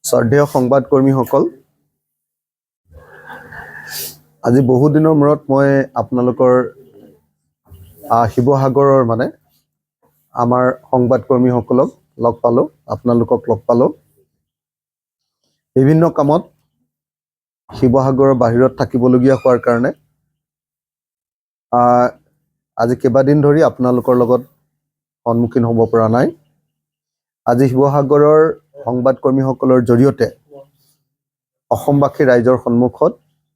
শ্ৰদ্ধেয় সংবাদকৰ্মীসকল, আজি বহু দিনৰ মূৰত মই আপোনালোকৰ শিৱসাগৰৰ আমাৰ সংবাদকৰ্মীসকলক লগ পালোঁ, আপোনালোকক লগ পালোঁ। বিভিন্ন কামত শিৱসাগৰৰ বাহিৰত থাকিবলগীয়া হোৱাৰ কাৰণে আজি কেইবাদিন ধৰি আপোনালোকৰ লগত সন্মুখীন হ'ব পৰা নাই। আজি শিৱসাগৰৰ সংবাদকৰ্মীসকলৰ জৰিয়তে অসমবাসী ৰাইজৰ সন্মুখত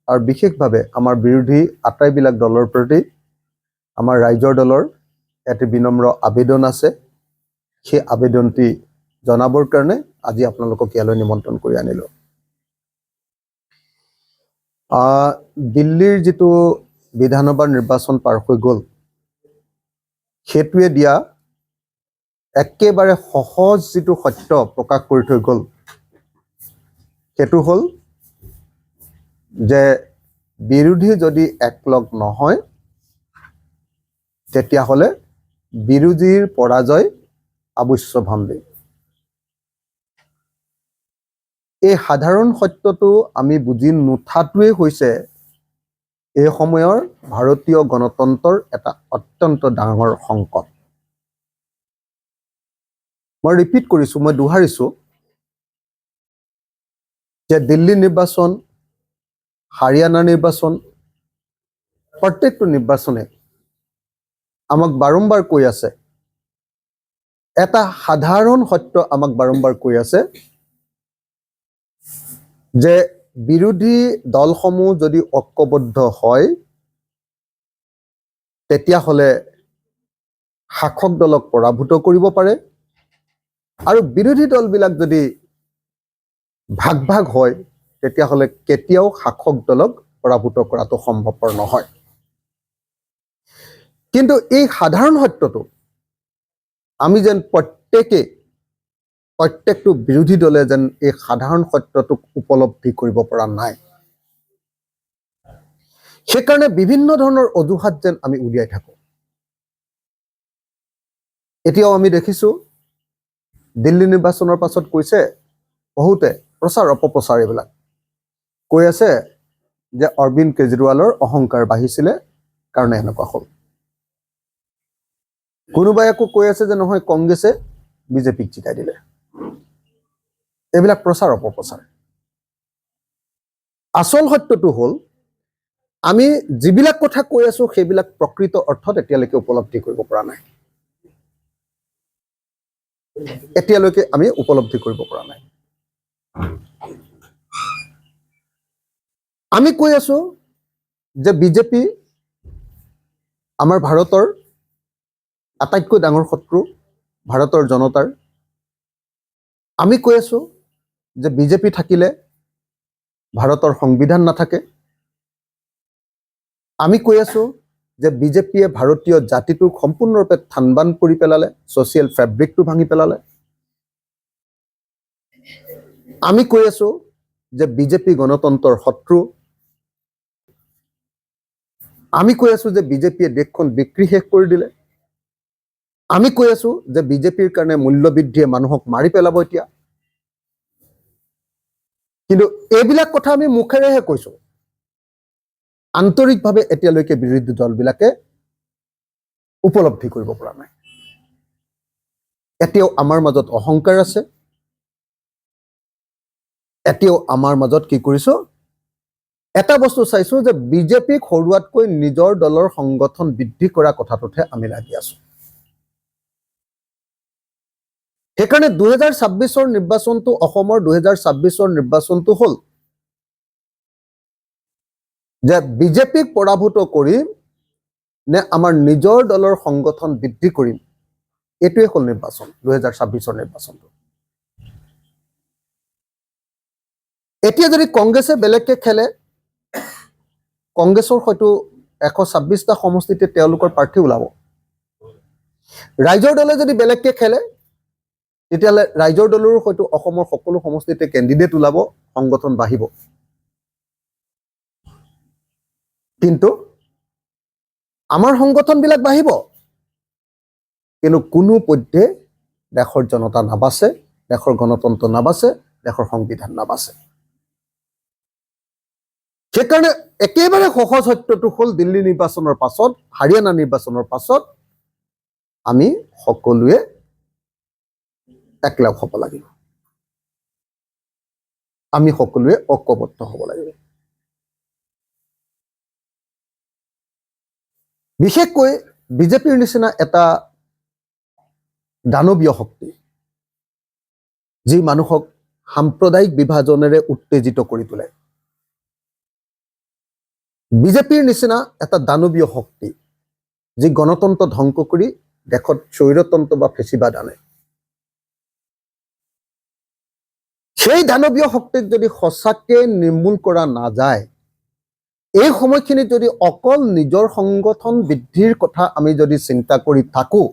আৰু বিশেষভাৱে আমাৰ বিৰোধী আটাইবিলাক দলৰ প্ৰতি আমাৰ ৰাইজৰ দলৰ এটি বিনম্ৰ আবেদন আছে। সেই আবেদনটি জনাবৰ কাৰণে আজি আপোনালোকক ইয়ালৈ নিমন্ত্ৰণ কৰি আনিলোঁ। দিল্লীৰ যিটো বিধানসভা নিৰ্বাচন পাৰ হৈ গ'ল, সেইটোৱে দিয়া একেবাৰে সহজ যিটো সত্য প্ৰকাশ কৰি থৈ গ'ল, সেইটো হ'ল যে বিৰোধী যদি একলগ নহয় তেতিয়াহ'লে বিৰোধীৰ পৰাজয় অৱশ্যভাম্বী। এই সাধাৰণ সত্যটো আমি বুজি নুঠাটোৱেই হৈছে এই সময়ৰ ভাৰতীয় গণতন্ত্ৰৰ এটা অত্যন্ত ডাঙৰ সংকট। মই ৰিপিট কৰিছোঁ, মই দোহাৰিছোঁ যে দিল্লী নিৰ্বাচন, হাৰিয়ানা নিৰ্বাচন, প্ৰত্যেকটো নিৰ্বাচনে আমাক বাৰম্বাৰ কৈ আছে, এটা সাধাৰণ সত্য আমাক বাৰম্বাৰ কৈ আছে যে বিৰোধী দলসমূহ যদি ঐক্যবদ্ধ হয় তেতিয়াহ'লে শাসক দলক পৰাভূত কৰিব পাৰে, আৰু বিৰোধী দলবিলাক যদি ভাগ ভাগ হয় তেতিয়াহ'লে কেতিয়াও শাসক দলক পৰাভূত কৰাটো সম্ভৱপৰ নহয়। কিন্তু এই সাধাৰণ সত্যটো আমি যেন প্ৰত্যেকটো বিৰোধী দলে যেন এই সাধাৰণ সত্যটোক উপলব্ধি কৰিব পৰা নাই। সেইকাৰণে বিভিন্ন ধৰণৰ অজুহাত যেন আমি উলিয়াই থাকোঁ। এতিয়াও আমি দেখিছোঁ দিল্লী নিৰ্বাচনৰ পাছত কৈছে বহুতে, প্ৰচাৰ অপপ্ৰচাৰ এইবিলাক কৈ আছে যে অৰবিন্দ কেজৰিৱালৰ অহংকাৰ বাঢ়িছিলে কাৰণে এনেকুৱা হ'ল। কোনোবাই আকৌ কৈ আছে যে নহয়, কংগ্ৰেছে বিজেপিক জিকাই দিলে। এইবিলাক প্ৰচাৰ অপপ্ৰচাৰ। আচল সত্যটো হ'ল আমি যিবিলাক কথা কৈ আছো সেইবিলাক প্ৰকৃত অৰ্থত এতিয়ালৈকে উপলব্ধি কৰিব পৰা নাই। এতিয়ালৈকে আমি উপলব্ধি কৰিব পৰা নাই। আমি কৈ আছো যে বিজেপি আমাৰ ভাৰতৰ আটাইতকৈ ডাঙৰ শত্ৰু, ভাৰতৰ জনতাৰ। আমি কৈ আছো যে বিজেপি থাকিলে ভাৰতৰ সংবিধান নাথাকে। আমি কৈ আছো যে বিজেপিয়ে ভাৰতীয় জাতিটোক সম্পূৰ্ণৰূপে থানবান কৰি পেলালে, ছ'চিয়েল ফেব্ৰিকটো ভাঙি পেলালে। আমি কৈ আছো যে বিজেপি গণতন্ত্ৰৰ শত্ৰু। আমি কৈ আছো যে বিজেপিয়ে দেশখন বিক্ৰী শেষ কৰি দিলে। আমি কৈ আছো যে বিজেপিৰ কাৰণে মূল্যবৃদ্ধিয়ে মানুহক মাৰি পেলাব এতিয়া। কিন্তু এইবিলাক কথা আমি মুখেৰেহে কৈছো, আন্তৰিকভাৱে এতিয়ালৈকে বিৰোধী দলবিলাকে উপলব্ধি কৰিব পৰা নাই। এতিয়াও আমাৰ মাজত অহংকাৰ আছে। এতিয়াও আমাৰ মাজত কি কৰিছো, এটা বস্তু চাইছো যে বিজেপিক হৰুৱাতকৈ নিজৰ দলৰ সংগঠন বৃদ্ধি কৰা কথাটোতহে আমি লাগি আছো। সেইকাৰণে 2026 নিৰ্বাচনটো, অসমৰ 2026 নিৰ্বাচনটো হ'ল যে বিজেপিক পৰাভূত কৰিম নে আমাৰ নিজৰ দলৰ সংগঠন বৃদ্ধি কৰিম, এইটোৱে হ'ল নিৰ্বাচন, 2026 নিৰ্বাচনটো। এতিয়া যদি কংগ্ৰেছে বেলেগকে খেলে, কংগ্ৰেছৰ হয়তো 126টা সমষ্টিতে তেওঁলোকৰ প্ৰাৰ্থী ওলাব। ৰাইজৰ দলে যদি বেলেগকে খেলে তেতিয়াহ'লে ৰাইজৰ দলৰো হয়তো অসমৰ সকলো সমষ্টিতে কেণ্ডিডেট ওলাব, সংগঠন বাঢ়িব। কিন্তু আমাৰ সংগঠনবিলাক বাঢ়িব, কিন্তু কোনো পধ্যে দেশৰ জনতা নাবাচে, দেশৰ গণতন্ত্ৰ নাবাচে, দেশৰ সংবিধান নাবাচে সেইকাৰণে একেবাৰে সহজ সত্যটো হ'ল দিল্লী নিৰ্বাচনৰ পাছত হাৰিয়ানা নিৰ্বাচনৰ পাছত আমি সকলোৱে একলগ হ'ব লাগিব আমি সকলোৱে ঐক্যবদ্ধ হ'ব লাগিব বিশেষকৈ বিজেপিৰ নিচিনা এটা দানৱীয় শক্তি যি মানুহক সাম্প্ৰদায়িক বিভাজনেৰে উত্তেজিত কৰি তোলে বিজেপিৰ নিচিনা এটা দানৱীয় শক্তি যি গণতন্ত্ৰ ধ্বংস কৰি দেশত স্বৈৰতন্ত্ৰ বা ফেচিবাদ আনে সেই দানৱীয় শক্তিক যদি সঁচাকে নিৰ্মূল কৰা নাযায় এই সময়খিনিত যদি অকল নিজৰ সংগঠন বৃদ্ধিৰ কথা আমি যদি চিন্তা কৰি থাকো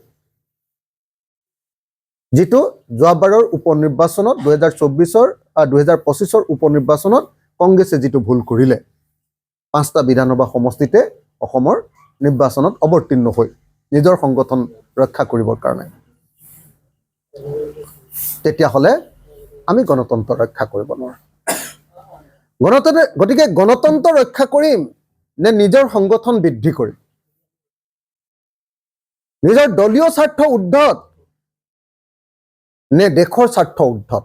যেটো যোৱাবাৰৰ উপনিৰ্বাচনত 2024ৰ 2025ৰ উপনিৰ্বাচনত কংগ্ৰেছে যেটো ভুল কৰিলে 5টা বিধানসভা সমষ্টিতে অসমৰ নিৰ্বাচনত অৱতীৰ্ণ হৈ নিজৰ সংগঠন ৰক্ষা কৰিবৰ কাৰণে তেতিয়া হলে আমি গণতন্ত্ৰ ৰক্ষা কৰিব নোৱাৰো গতিকে গণতন্ত্ৰ ৰক্ষা কৰিম নে নিজৰ সংগঠন বৃদ্ধি কৰিম নিজৰ দলীয় স্বাৰ্থ উদ্ধত নে দেশৰ স্বাৰ্থ উদ্ধত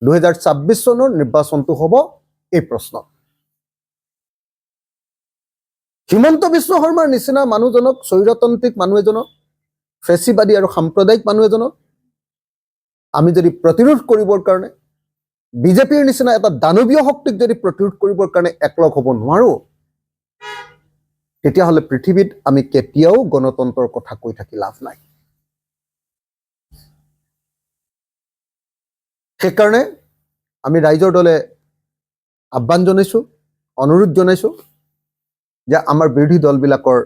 2026 চনৰ নিৰ্বাচনটো হ'ব এই প্ৰশ্ন হিমন্ত বিশ্ব শৰ্মাৰ নিচিনা মানুহজনক স্বৈৰতান্ত্ৰিক মানুহ এজনক ফেচিবাদী আৰু সাম্প্ৰদায়িক মানুহ এজনক আমি যদি প্ৰতিৰোধ কৰিবৰ কাৰণে বিজেপিৰ নিচিনা এটা দানৱীয় শক্তিক যদি প্ৰতিৰোধ কৰিবৰ কাৰণে একলগ হ'ব নোৱাৰো তেতিয়া হলে পৃথিৱীত আমি কেতিয়াও গণতন্ত্ৰৰ কথা কৈ থাকি লাভ নাই সেইকাৰণে আমি ৰাইজৰ দলে আহ্বান জনাইছো অনুৰোধ জনাইছো যে আমাৰ বিৰোধী দলবিলাকৰ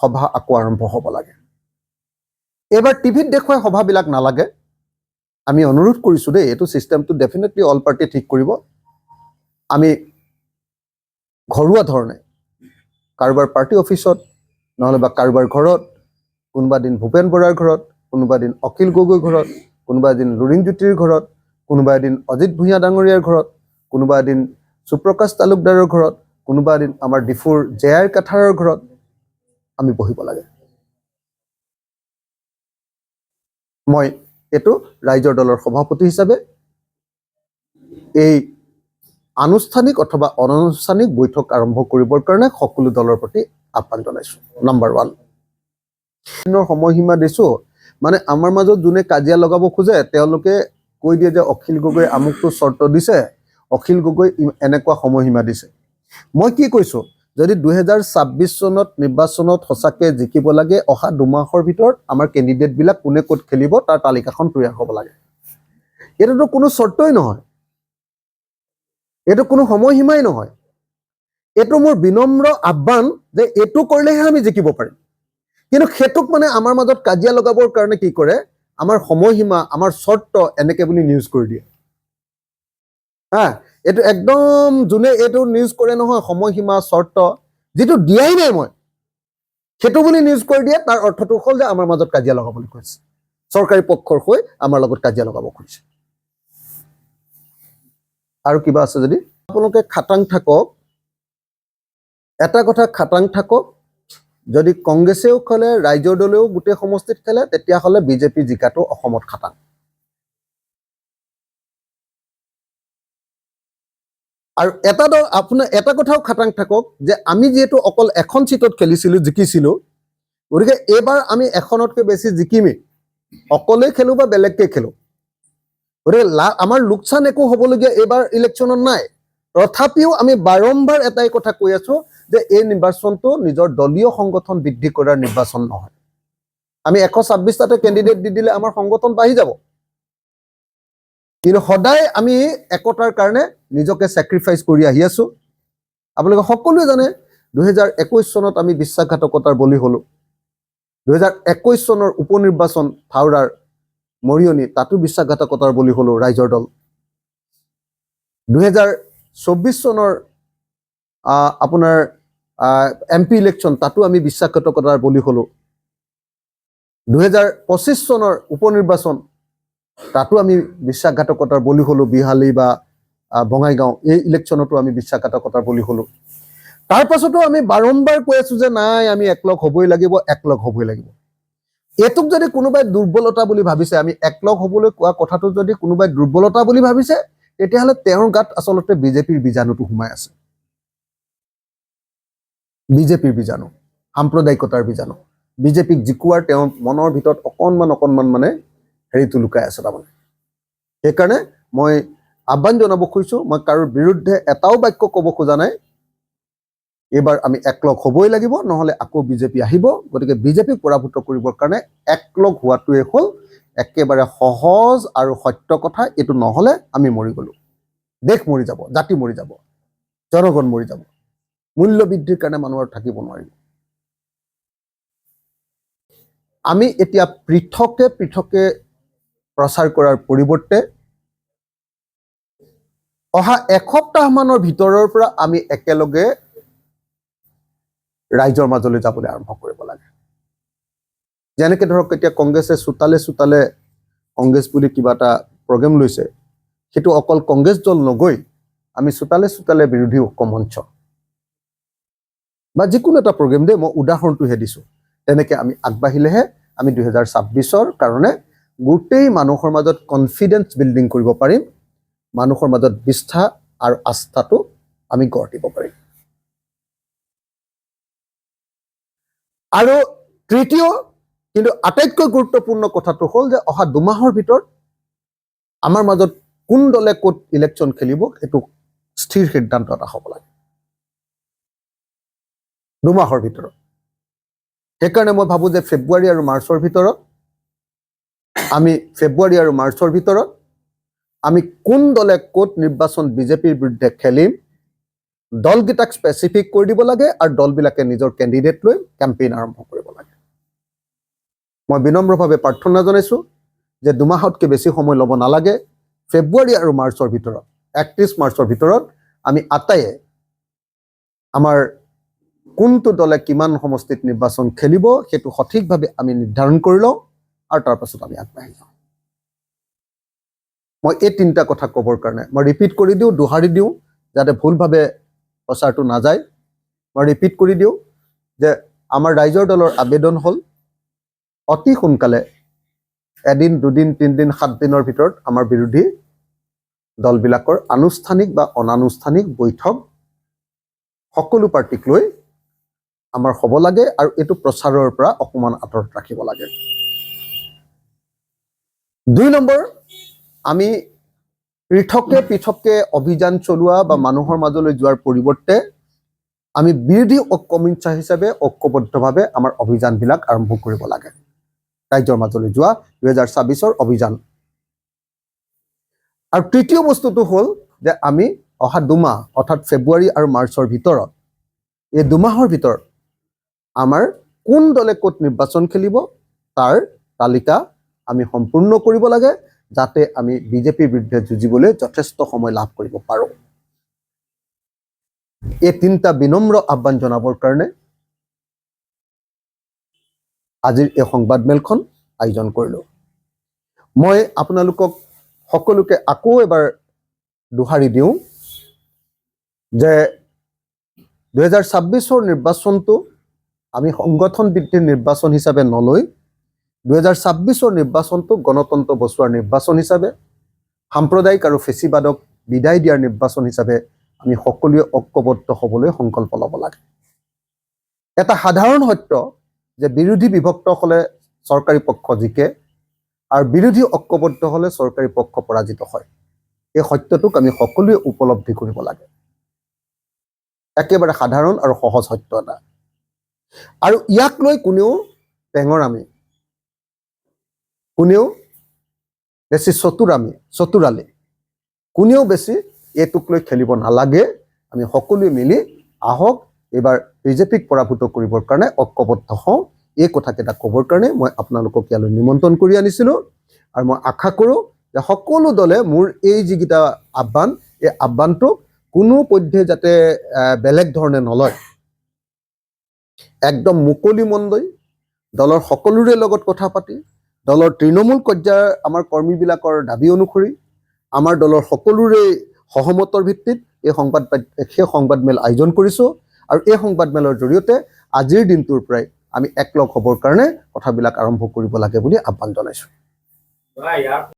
সভা আকৌ আৰম্ভ হ'ব লাগে এবাৰ টিভিত দেখুৱাই সভাবিলাক নালাগে আমি অনুৰোধ কৰিছো দেই এটো সিস্টেমটো ডেফিনেটলি অল পাৰ্টি ঠিক কৰিব আমি ঘৰুৱা ধৰণে কাৰোবাৰ পাৰ্টি অফিচত নহলে বা কাৰোবাৰ ঘৰত কোনোবা দিন ভূপেন বৰাৰ ঘৰত কোনোবা দিন অখিল গগৈ ঘৰত কোনোবা দিন লুৰিণজ্যোতিৰ ঘৰত কোনোবা দিন অজিত ভূঞা ডাঙৰীয়াৰ ঘৰত কোনোবা দিন সুপ্ৰকাশ তালুকদাৰৰ ঘৰত কোনোবা দিন আমাৰ ডিফুৰ জেআৰ কাঠাৰৰ ঘৰত আমি বহিব লাগে মই এটো ৰাইজৰ দলৰ সভাপতি হিচাপে এই আনুষ্ঠানিক অথবা অনানুষ্ঠানিক বৈঠক আৰম্ভ কৰিবৰ কাৰণে সকলো দলৰ প্ৰতি আহ্বান জনাইছো নাম্বাৰ 1 সময়সীমা দিছো মানে আমাৰ মাজত যোনে কাজিয়া লগাব খোজে তেওঁলোকে কৈ দিয়ে যে অখিল গগৈ আমুকটো চৰ্ত দিছে অখিল গগৈ এনেকুৱা সময়সীমা দিছে মই কি কৈছো যদি 2026 চনত নিৰ্বাচনত সঁচাকে জিকিব লাগে অহা 2 মাহৰ ভিতৰত আমাৰ ক্যান্ডিডেট বিলাক কোনে ক'ত খেলিব তাৰ তালিকাখন তৈয়াৰ হ'ব লাগে এটো কোনো চৰ্তই নহয় এটো কোনো সময়সীমাই নহয় এটো মোৰ বিনম্ৰ আহ্বান যে এটো কৰিলেহে আমি জিকিব পাৰিম কিন্তু হেতুক মানে আমাৰ মাজত কাজিয়া লগাবৰ কাৰণে কি কৰে আমাৰ সময়সীমা আমাৰ চৰ্ত এনেকে বুলি নিউজ কৰি দিয়ে এটো একদম যোনে এটো নিউজ কৰে নহয় সময়সীমা চৰ্ত যেটো দিয়াই নাই মই হেতু বুলি নিউজ কৰি দিয়ে তাৰ অৰ্থটো হ'ল যে আমাৰ মাজত কাজিয়া লগাবলৈ কৈছে চৰকাৰী পক্ষৰ হৈ আমাৰ লগত কাজিয়া লগাব খুজিছে আৰু কিবা আছে যদি আপোনালোকে খাটাং থাকক এটা কথা খাটাং থাকক যদি কংগ্ৰেছেও খেলে ৰাইজৰ দলেও গোটেই সমষ্টিত খেলে তেতিয়া হলে বিজেপি জিকাটো অসমত খাটাং আৰু এটা দল আপোনাৰ এটা কথাও খাটাং থাকক যে আমি যেহেতু অকল এখন সিটত খেলিছিলো জিকিছিলো গতিকে এবাৰ আমি এখনতকৈ বেছি জিকিমি অকলে খেলো বা বেলেগকে খেলো গতিকে আমাৰ লোকচান একো হ'বলগীয়া এবাৰ ইলেকশ্যনত নাই তথাপিও আমি বাৰম্বাৰ এটাই কথা কৈ আছো যে এই নিৰ্বাচনটো নিজৰ দলীয় সংগঠন বৃদ্ধি কৰাৰ নিৰ্বাচন নহয় আমি 126টাতে ক্যান্ডিডেট দি দিলে আমাৰ সংগঠন বাঢ়ি যাব কিন্তু সদায় আমি একতাৰ কাৰণে নিজকে স্যাক্ৰিফাইস কৰি আহি আছো আপোনালোকে সকলোৱে জানে 2021 চনত আমি বিশ্বাসঘাতকতাৰ বলি হলো 2021 চনৰ উপনিৰ্বাচন থাউৰাৰ মৰিয়নি তাতো বিশ্বাসঘাতকতাৰ বলি হলো ৰাইজৰ দল 2024 চনৰ আপোনাৰ এমপি ইলেকশ্যন তাতো আমি বিশ্বাসঘাতকতাৰ বলি হলো 2025 চনৰ উপনিৰ্বাচন তাতো আমি বিশ্বাসঘাতকতাৰ বলি হলো বিহালী বা বঙাইগাঁও এই ইলেকশ্যনতো আমি বিশ্বাসঘাতকতাৰ বলি হলো তাৰ পাছতো আমি বাৰম্বাৰ কৈ আছো যে নাই আমি একলগ হ'বই লাগিব এইটোক যদি কোনোবাই দুৰ্বলতা বুলি ভাবিছে আমি একলগ হ'বলৈ কোৱা কথাটো যদি কোনোবাই দুৰ্বলতা বুলি ভাবিছে তেতিয়াহ'লে তেওঁৰ গাত আচলতে বিজেপিৰ বীজাণুটো সোমাই আছে বিজেপিৰ বীজাণু সাম্প্ৰদায়িকতাৰ বীজাণু বিজেপিক জিকুৱাৰ তেওঁৰ মনৰ ভিতৰত অকণমান মানে হেৰিটো লুকাই আছে তাৰমানে সেইকাৰণে মই আহ্বান জনাব খুজিছো মই কাৰো বিৰুদ্ধে এটাও বাক্য ক'ব খোজা নাই এইবাৰ আমি একলগ হ'বই লাগিব নহ'লে আকৌ বিজেপি আহিব গতিকে বিজেপিক পৰাভূত কৰিবৰ কাৰণে একলগ হোৱাটোৱে হ'ল একেবাৰে সহজ আৰু সত্য কথা এইটো নহ'লে আমি মৰি গ'লো দেশ মৰি যাব জাতি মৰি যাব জনগণ মৰি যাব মূল্য বৃদ্ধিৰ কাৰণে মানুহৰ থাকিব নোৱাৰিব আমি এতিয়া পৃথকে প্ৰচাৰ কৰাৰ পৰিৱৰ্তে অহা এসপ্তাহমানৰ ভিতৰৰ পৰা আমি একেলগে ৰাইজৰ মাজলৈ যাবলৈ আৰম্ভ কৰিব লাগে যেনেকৈ ধৰক এতিয়া কংগ্ৰেছে চোতালে কংগ্ৰেছ বুলি কিবা এটা প্ৰগ্ৰেম লৈছে সেইটো অকল কংগ্ৰেছ দল নগৈ আমি চোতালে বিৰোধী ঐক্য মঞ্চ বা যিকোনো এটা প্ৰগ্ৰেম দেই মই উদাহৰণটোহে দিছোঁ তেনেকৈ আমি আগবাঢ়িলেহে আমি 2026ৰ কাৰণে গোটেই মানুহৰ মাজত কনফিডেন্স বিল্ডিং কৰিব পাৰিম মানুহৰ মাজত বিশ্বাস আৰু আস্থাটো আমি গঢ় দিব পাৰিম আৰু তৃতীয় কিন্তু আটাইতকৈ গুৰুত্বপূৰ্ণ কথাটো হ'ল যে অহা দুমাহৰ ভিতৰত আমাৰ মাজত কোন দলে ক'ত ইলেকশ্যন খেলিব সেইটো স্থিৰ সিদ্ধান্ত এটা হ'ব লাগে দুমাহৰ ভিতৰত সেইকাৰণে মই ভাবোঁ যে ফেব্ৰুৱাৰী আৰু মাৰ্চৰ ভিতৰত আমি কোন দলে ক'ত নিৰ্বাচন বিজেপিৰ বিৰুদ্ধে খেলিম দলকেইটাক স্পেচিফিক কৰি দিব লাগে আৰু দলবিলাকে নিজৰ কেণ্ডিডেট লৈ কেম্পেইন আৰম্ভ কৰিব লাগে মই বিনম্ৰভাৱে প্ৰাৰ্থনা জনাইছোঁ যে দুমাহতকৈ বেছি সময় ল'ব নালাগে ফেব্ৰুৱাৰী আৰু মাৰ্চৰ ভিতৰত 31 মাৰ্চৰ ভিতৰত আমি আটাইয়ে আমাৰ কোনটো দলে কিমান সমষ্টিত নিৰ্বাচন খেলিব সেইটো সঠিকভাৱে আমি নিৰ্ধাৰণ কৰি লওঁ আৰু তাৰ পাছত আমি আগবাঢ়ি যাওঁ মই এই তিনিটা কথা ক'বৰ কাৰণে মই ৰিপিট কৰি দিওঁ দোহাৰি দিওঁ যাতে ভুলভাৱে প্ৰচাৰটো নাযায় মই ৰিপিট কৰি দিওঁ যে আমাৰ ৰাইজৰ দলৰ আবেদন হ'ল অতি সোনকালে এদিন দুদিন তিনিদিন 7 দিনৰ ভিতৰত আমাৰ বিৰোধী দলবিলাকৰ আনুষ্ঠানিক বা অনানুষ্ঠানিক বৈঠক সকলো পাৰ্টিক লৈ আমাৰ হ'ব লাগে আৰু এইটো প্ৰচাৰৰ পৰা অকণমান আঁতৰত ৰাখিব লাগে 2 নম্বৰ আমি পৃথকে অভিযান চলোৱা বা মানুহৰ মাজলৈ যোৱাৰ পৰিৱৰ্তে আমি বিৰোধী ঐক্য মঞ্চ হিচাপে ঐক্যবদ্ধভাৱে আমাৰ অভিযানবিলাক আৰম্ভ কৰিব লাগে ৰাইজৰ মাজলৈ যোৱা 2026ৰ অভিযান আৰু তৃতীয় বস্তুটো হ'ল যে আমি অহা দুমাহ অৰ্থাৎ ফেব্ৰুৱাৰী আৰু মাৰ্চৰ ভিতৰত এই দুমাহৰ ভিতৰত আমাৰ কোন দলে ক'ত নিৰ্বাচন খেলিব তাৰ তালিকা আমি সম্পূৰ্ণ কৰিব লাগে যাতে আমি বিজেপিৰ বিৰুদ্ধে যুঁজিবলৈ যথেষ্ট সময় লাভ কৰিব পাৰোঁ এই তিনিটা বিনম্ৰ আহ্বান জনাবৰ কাৰণে আজিৰ এই সংবাদমেলখন আয়োজন কৰিলোঁ মই আপোনালোকক সকলোকে আকৌ এবাৰ দোহাৰি দিওঁ যে 2026ৰ নিৰ্বাচনটো আমি সংগঠন বৃদ্ধিৰ নিৰ্বাচন হিচাপে নলৈ 2026ৰ নিৰ্বাচনটো গণতন্ত্ৰ বচোৱাৰ নিৰ্বাচন হিচাপে সাম্প্ৰদায়িক আৰু ফেচিবাদক বিদায় দিয়াৰ নিৰ্বাচন হিচাপে আমি সকলোৱে ঐক্যবদ্ধ হ'বলৈ সংকল্প ল'ব লাগে এটা সাধাৰণ সত্য যে বিৰোধী বিভক্ত হ'লে চৰকাৰী পক্ষ জিকে আৰু বিৰোধী ঐক্যবদ্ধ হ'লে চৰকাৰী পক্ষ পৰাজিত হয় এই সত্যটোক আমি সকলোৱে উপলব্ধি কৰিব লাগে একেবাৰে সাধাৰণ আৰু সহজ সত্য এটা আৰু ইয়াক লৈ কোনেও টেঙৰামি কোনেও বেছি চতুৰালি কোনেও বেছি এইটোক লৈ খেলিব নালাগে আমি সকলোৱে মিলি আহক এবাৰ বিজেপিক পৰাভূত কৰিবৰ কাৰণে ঐক্যবদ্ধ হওঁ এই কথাকেইটা ক'বৰ কাৰণে মই আপোনালোকক ইয়ালৈ নিমন্ত্ৰণ কৰি আনিছিলোঁ আৰু মই আশা কৰোঁ যে সকলো দলে মোৰ এই যিকেইটা আহ্বান এই আহ্বানটোক কোনো পধ্যে যাতে বেলেগ ধৰণে নলয় একদম মুকলি মন লৈ দলৰ সকলোৰে লগত কথা পাতি দলৰ তৃণমূল পৰ্যায়ৰ আমাৰ কৰ্মীবিলাকৰ দাবী অনুসৰি আমাৰ দলৰ সকলোৰে সহমতৰ ভিত্তিত সেই সংবাদমেল আয়োজন কৰিছোঁ আৰু এই সংবাদমেলৰ জৰিয়তে আজিৰ দিনটোৰ পৰাই আমি একলগ হ'বৰ কাৰণে কথাবিলাক আৰম্ভ কৰিব লাগে বুলি আহ্বান জনাইছোঁ।